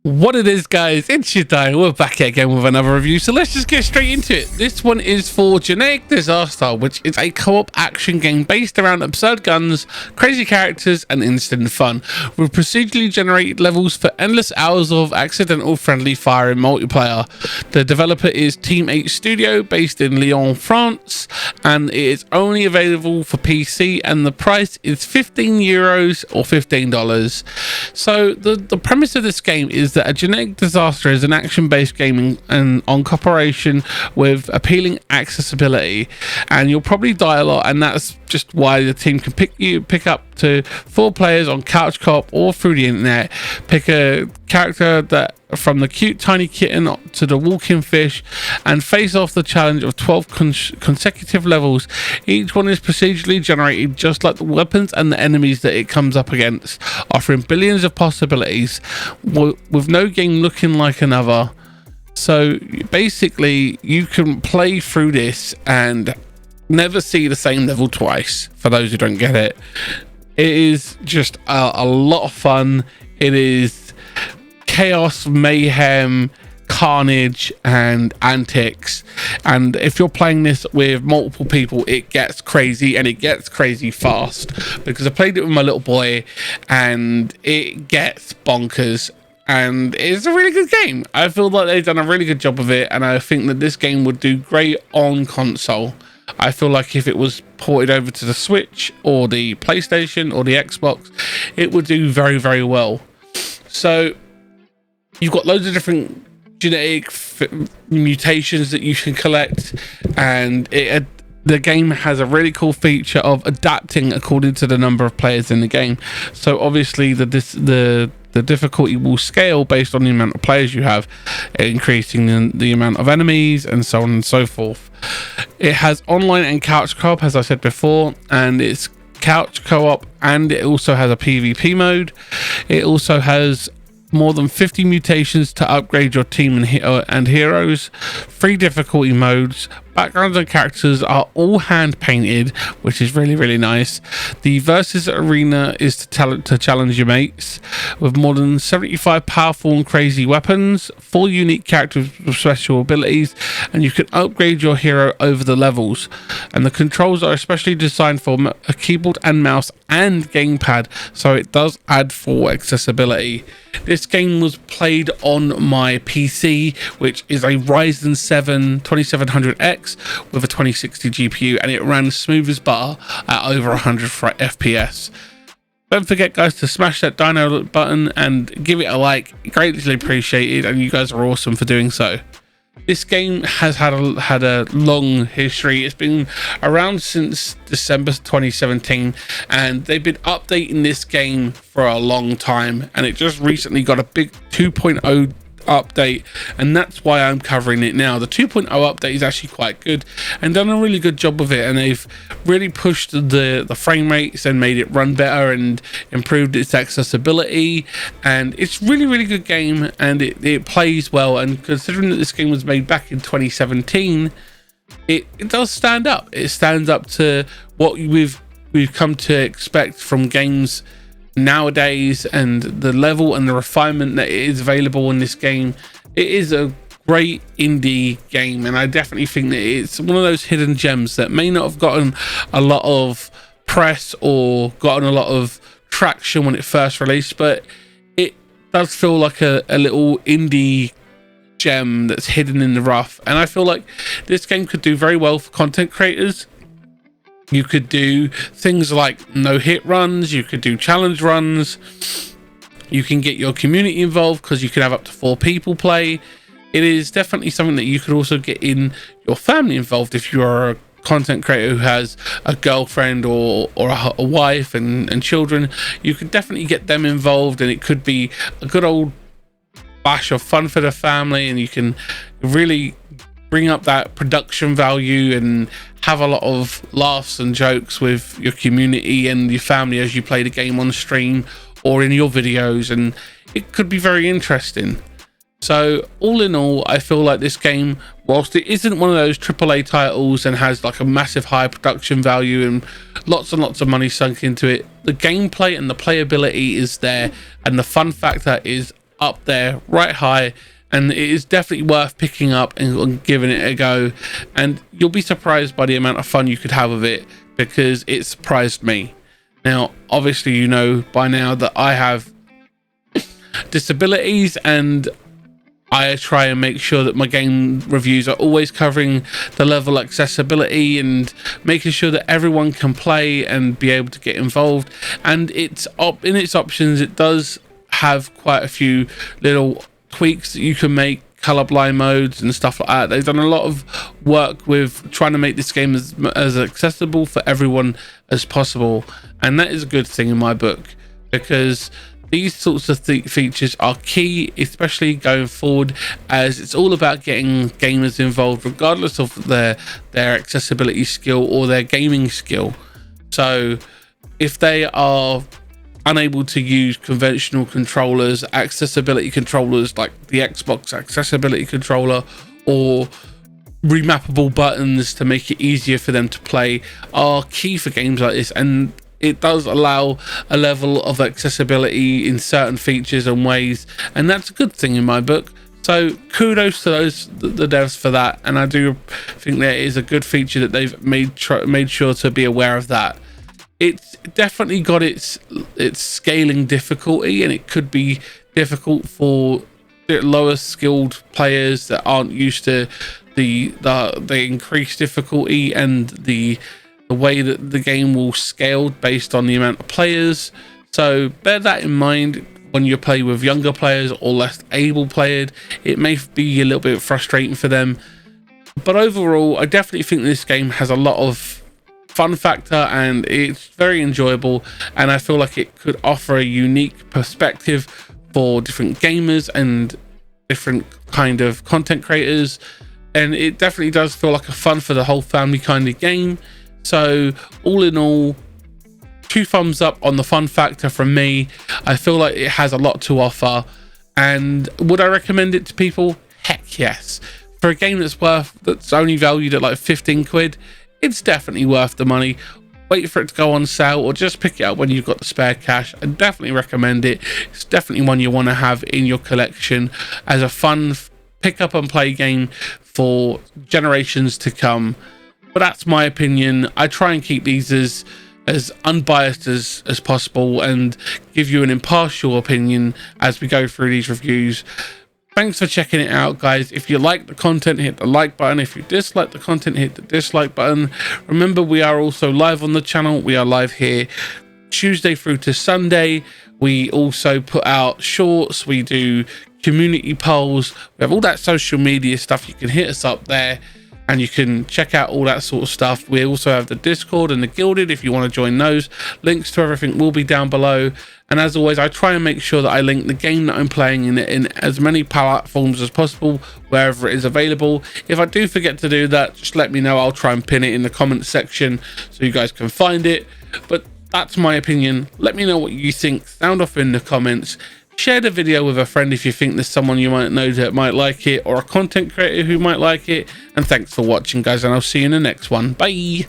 What it is, guys, it's your day. We're back again with another review, so let's just get straight into it. This one is for Genetic Disaster, which is a co-op action game based around absurd guns, crazy characters, and instant fun, with procedurally generated levels for endless hours of accidental friendly fire in multiplayer. The developer is Team 8 Studio, based in Lyon, France, and it is only available for PC, and the price is €15 or $15. So the premise of this game is that a genetic disaster is an action-based game and on cooperation with appealing accessibility, and you'll probably die a lot, and that's just why the team can pick up to 4 players on couch co-op or through the internet. Pick a character that from the cute tiny kitten to the walking fish and face off the challenge of 12 consecutive levels. Each one is procedurally generated just like the weapons and the enemies that it comes up against, offering billions of possibilities with no game looking like another. So basically you can play through this and never see the same level twice. For those who don't get it, it is just a lot of fun. It is chaos, mayhem, carnage, and antics. And if you're playing this with multiple people, it gets crazy, and it gets crazy fast, because I played it with my little boy and it gets bonkers. And it's a really good game. I feel like they've done a really good job of it, and I think that this game would do great on console. I feel like if it was ported over to the Switch or the PlayStation or the Xbox, it would do very, very well. So you've got loads of different genetic mutations that you can collect, and the game has a really cool feature of adapting according to the number of players in the game. So obviously the difficulty will scale based on the amount of players you have, increasing the amount of enemies and so on and so forth. It has online and couch co-op, as I said before, and it's couch co-op, and it also has a PvP mode. It also has more than 50 mutations to upgrade your team and heroes, 3 difficulty modes. Backgrounds and characters are all hand painted, which is really, really nice. The versus arena is to challenge your mates, with more than 75 powerful and crazy weapons, 4 unique characters with special abilities, and you can upgrade your hero over the levels. And the controls are especially designed for a keyboard and mouse and gamepad, so it does add full accessibility. This game was played on my PC, which is a Ryzen 7 2700X with a 2060 GPU, and it ran smooth as butter at over 100 FPS. Don't forget, guys, to smash that dino button and give it a like. Greatly appreciated, and you guys are awesome for doing so. This game has had a long history. It's been around since December 2017, and they've been updating this game for a long time, and it just recently got a big 2.0 update, and that's why I'm covering it now. The 2.0 update is actually quite good and done a really good job of it, and they've really pushed the frame rates and made it run better and improved its accessibility, and it's really, really good game, and it plays well. And considering that this game was made back in 2017, it does stand up. It stands up to what we've come to expect from games nowadays, and the level and the refinement that is available in this game. It is a great indie game, and I definitely think that it's one of those hidden gems that may not have gotten a lot of press or gotten a lot of traction when it first released, but it does feel like a little indie gem that's hidden in the rough. And I feel like this game could do very well for content creators. You could do things like no hit runs, you could do challenge runs, you can get your community involved because you can have up to 4 people play. It is definitely something that you could also get in your family involved. If you're a content creator who has a girlfriend or a wife and children, you could definitely get them involved, and it could be a good old bash of fun for the family, and you can really bring up that production value and have a lot of laughs and jokes with your community and your family as you play the game on stream or in your videos, and it could be very interesting. So all in all, I feel like this game, whilst it isn't one of those AAA titles and has like a massive high production value and lots of money sunk into it, the gameplay and the playability is there, and the fun factor is up there, right high, and it is definitely worth picking up and giving it a go. And you'll be surprised by the amount of fun you could have with it, because it surprised me. Now, obviously, you know by now that I have disabilities, and I try and make sure that my game reviews are always covering the level of accessibility and making sure that everyone can play and be able to get involved. And it's in its options, it does have quite a few little tweaks that you can make, colorblind modes and stuff like that. They've done a lot of work with trying to make this game as accessible for everyone as possible, and that is a good thing in my book, because these sorts of features are key, especially going forward, as it's all about getting gamers involved regardless of their accessibility skill or their gaming skill. So if they are unable to use conventional controllers, accessibility controllers like the Xbox accessibility controller, or remappable buttons to make it easier for them to play, are key for games like this. And it does allow a level of accessibility in certain features and ways, and that's a good thing in my book. So kudos to the devs for that, and I do think that is a good feature that they've made sure to be aware of that. It's definitely got its scaling difficulty, and it could be difficult for lower skilled players that aren't used to the increased difficulty and the way that the game will scale based on the amount of players. So bear that in mind when you play with younger players or less able players. It may be a little bit frustrating for them, but overall I definitely think this game has a lot of fun factor, and it's very enjoyable, and I feel like it could offer a unique perspective for different gamers and different kind of content creators, and it definitely does feel like a fun for the whole family kind of game. So all in all, 2 thumbs up on the fun factor from me. I feel like it has a lot to offer, and would I recommend it to people? Heck yes. For a game that's only valued at like 15 quid, it's definitely worth the money. Wait for it to go on sale, or just pick it up when you've got the spare cash. I definitely recommend it. It's definitely one you want to have in your collection as a fun pick up and play game for generations to come. But that's my opinion. I try and keep these as unbiased as possible and give you an impartial opinion as we go through these reviews. Thanks for checking it out, guys. If you like the content, hit the like button. If you dislike the content, hit the dislike button. Remember, we are also live on the channel. We are live here Tuesday through to Sunday. We also put out shorts. We do community polls. We have all that social media stuff. You can hit us up there, and you can check out all that sort of stuff. We also have the Discord and the Guilded if you want to join those. Links to everything will be down below. And as always, I try and make sure that I link the game that I'm playing in as many platforms as possible, wherever it is available. If I do forget to do that, just let me know. I'll try and pin it in the comments section so you guys can find it. But that's my opinion. Let me know what you think. Sound off in the comments. Share the video with a friend if you think there's someone you might know that might like it, or a content creator who might like it. And thanks for watching, guys, and I'll see you in the next one. Bye.